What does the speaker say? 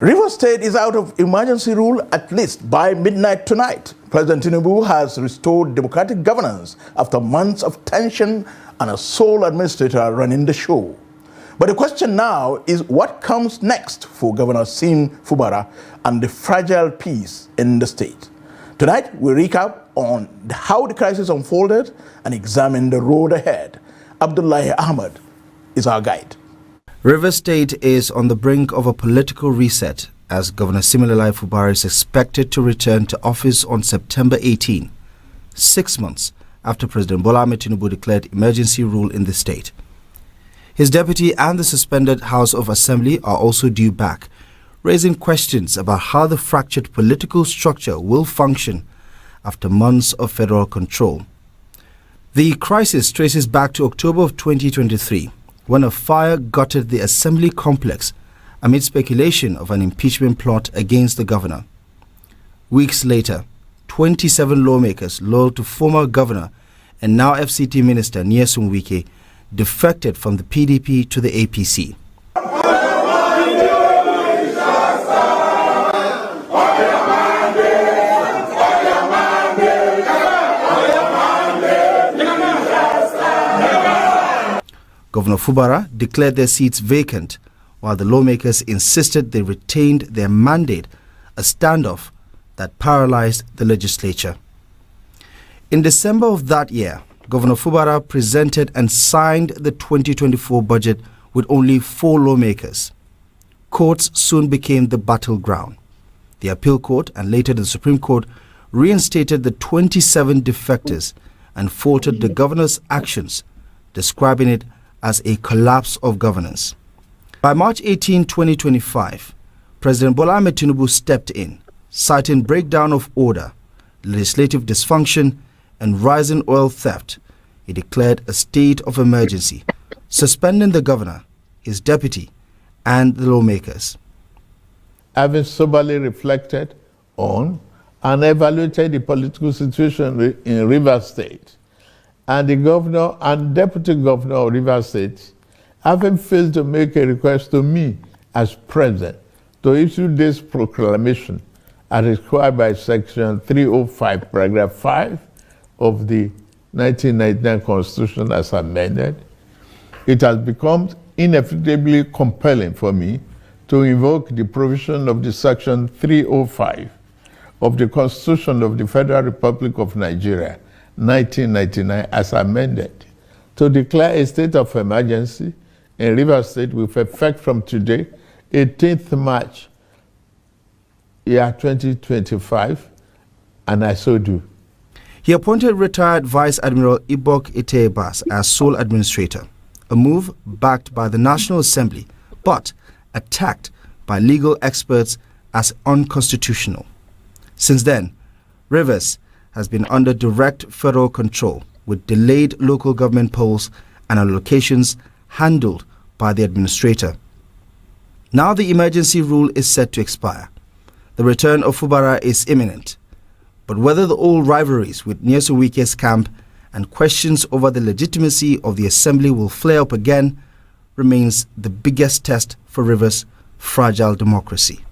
Rivers State is out of emergency rule at least by midnight tonight. President Tinubu has restored democratic governance after months of tension and a sole administrator running the show. But the question now is what comes next for Governor Sim Fubara and the fragile peace in the state. Tonight, we recap on how the crisis unfolded and examine the road ahead. Abdullahi Ahmed is our guide. Rivers State is on the brink of a political reset as Governor Sim Fubara is expected to return to office on September 18, 6 months after President Bola Ahmed Tinubu declared emergency rule in the state. His deputy and the suspended House of Assembly are also due back, raising questions about how the fractured political structure will function after months of federal control. The crisis traces back to October of 2023, when a fire gutted the assembly complex amid speculation of an impeachment plot against the governor. Weeks later, 27 lawmakers loyal to former governor and now FCT minister Nyesom Wike defected from the PDP to the APC. Governor Fubara declared their seats vacant, while the lawmakers insisted they retained their mandate, a standoff that paralyzed the legislature. In December of that year, Governor Fubara presented and signed the 2024 budget with only 4 lawmakers. Courts soon became the battleground. The appeal court and later the Supreme Court reinstated the 27 defectors and faulted the governor's actions, describing it as a collapse of governance. By March 18, 2025, President Bola Ahmed Tinubu stepped in, citing breakdown of order, legislative dysfunction, and rising oil theft. He declared a state of emergency, suspending the governor, his deputy, and the lawmakers. Having soberly reflected on and evaluated the political situation in Rivers State, and the governor and deputy governor of Rivers State, having failed to make a request to me as president to issue this proclamation as required by Section 305, Paragraph 5 of the 1999 Constitution as amended, it has become inevitably compelling for me to invoke the provision of the Section 305 of the Constitution of the Federal Republic of Nigeria, 1999, as amended, to declare a state of emergency in Rivers State with effect from today, 18th March, year 2025, and I so do. He appointed retired Vice Admiral Ibok Itebas as sole administrator, a move backed by the National Assembly, but attacked by legal experts as unconstitutional. Since then, Rivers has been under direct federal control, with delayed local government polls and allocations handled by the administrator. Now the emergency rule is set to expire. The return of Fubara is imminent. But whether the old rivalries with Nyesom Wike's camp and questions over the legitimacy of the assembly will flare up again remains the biggest test for Rivers' fragile democracy.